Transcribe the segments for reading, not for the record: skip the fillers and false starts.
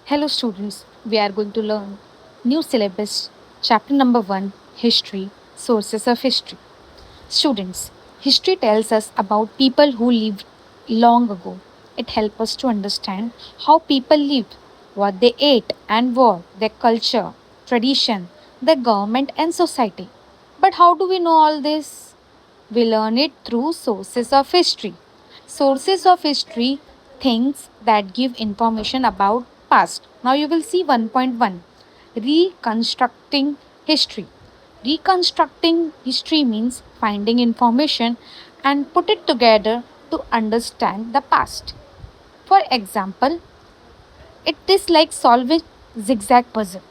Hello students, we are going to learn new syllabus chapter number 1 history sources of history. Students, history tells us about people who lived long ago. It helps us to understand how people lived, what they ate and wore, their culture, tradition, their government and society. But how do we know all this? We learn it through sources of history. Sources of history, things that give information about past. Now you will see 1.1 reconstructing history. Reconstructing history means finding information and put it together to understand the past. For example, it is like solving zigzag puzzle.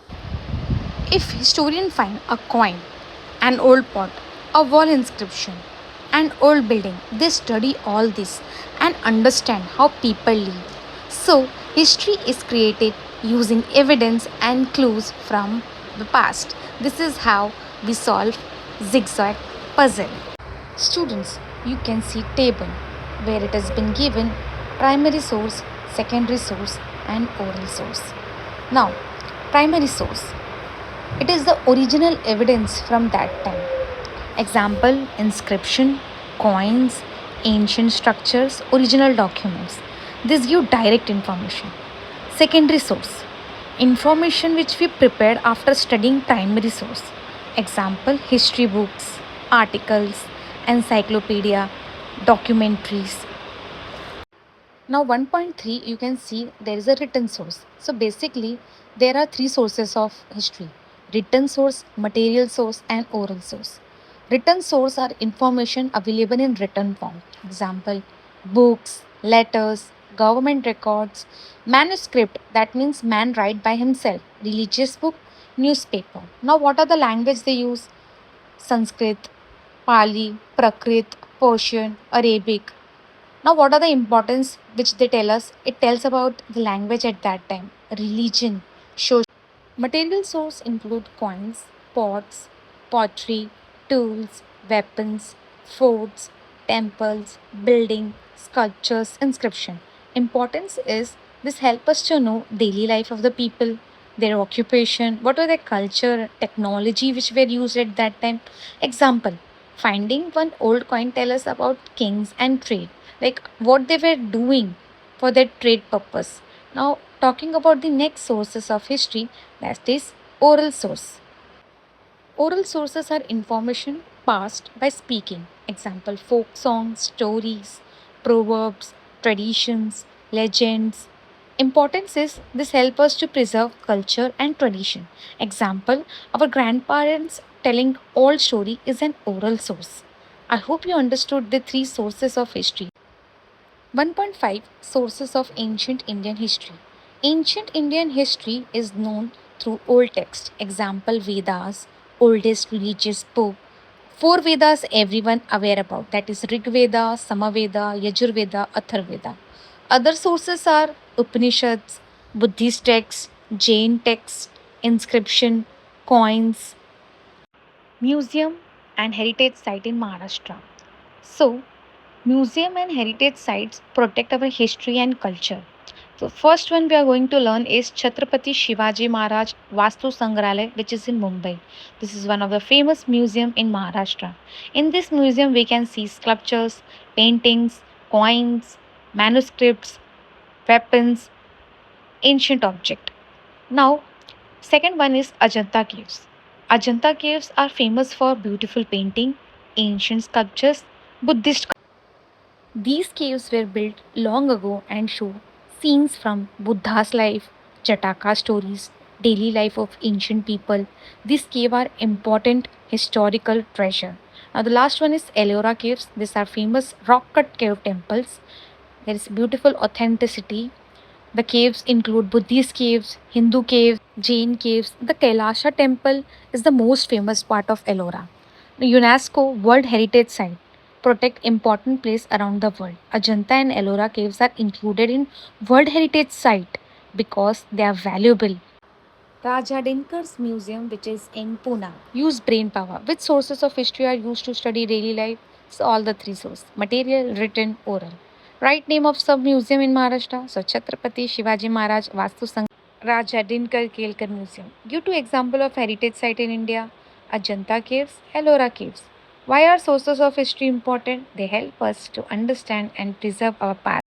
If historians find a coin, an old pot, a wall inscription, an old building, they study all this and understand how people live. So, history is created using evidence and clues from the past. This is how we solve zigzag puzzle. Students, you can see table where it has been given primary source, secondary source and oral source. Now, primary source. It is the original evidence from that time. Example inscription, coins, ancient structures, original documents. This give direct information. Secondary source information which we prepared after studying primary source. Example history books, articles, encyclopedia, documentaries. Now 1.3 you can see there is a written source. So basically there are three sources of history: written source, material source and oral source. Written source are information available in written form. Example books, letters, government records, manuscript that means man write by himself, religious book, newspaper. Now what are the language they use? Sanskrit, Pali, Prakrit, Persian, Arabic. Now, what are the importance which they tell us? It tells about the language at that time, religion, social. Material source include coins, pots, pottery, tools, weapons, forts, temples, building, sculptures, inscription. Importance is this help us to know daily life of the people, their occupation, what are their culture, technology which were used at that time. Example, finding one old coin tell us about kings and trade, like what they were doing for their trade purpose. Now, talking about the next sources of history, that is oral source. Oral sources are information passed by speaking. Example folk songs, stories, proverbs, traditions, legends. Importance is this help us to preserve culture and tradition. Example, our grandparents telling old story is an oral source. I hope you understood the three sources of history. 1.5 Sources of Ancient Indian History. Ancient Indian history is known through old text. Example Vedas, oldest religious book. Four Vedas everyone aware about, that is Rig Veda, Samaveda, Yajurveda, Atharveda. Other sources are Upanishads, Buddhist texts, Jain texts, inscription, coins, museum and heritage site in Maharashtra. So, museum and heritage sites protect our history and culture. So first one we are going to learn is Chhatrapati Shivaji Maharaj Vastu Sangralaya, which is in Mumbai. This is one of the famous museum in Maharashtra. In this museum we can see sculptures, paintings, coins, manuscripts, weapons, ancient object. Now second one is Ajanta Caves. Ajanta Caves are famous for beautiful painting, ancient sculptures, Buddhist. These caves were built long ago and show scenes from Buddha's life, Jataka stories, daily life of ancient people. These caves are important historical treasure. Now the last one is Ellora caves. These are famous rock cut cave temples. There is beautiful authenticity. The caves include Buddhist caves, Hindu caves, Jain caves. The Kailasha temple is the most famous part of Ellora. UNESCO World Heritage Site protect important place around the world. Ajanta and Ellora caves are included in World Heritage Site because they are valuable. Raja Dinkar's museum, which is in Pune, use brain power. Which sources of history are used to study daily life? So all the three sources: material, written, oral. Right name of sub museum in Maharashtra. So Chhatrapati Shivaji Maharaj Vastu Sangrahalaya. Raja Dinkar Kelkar Museum. Give two example of heritage site in India, Ajanta Caves, Ellora Caves. Why are sources of history important? They help us to understand and preserve our past.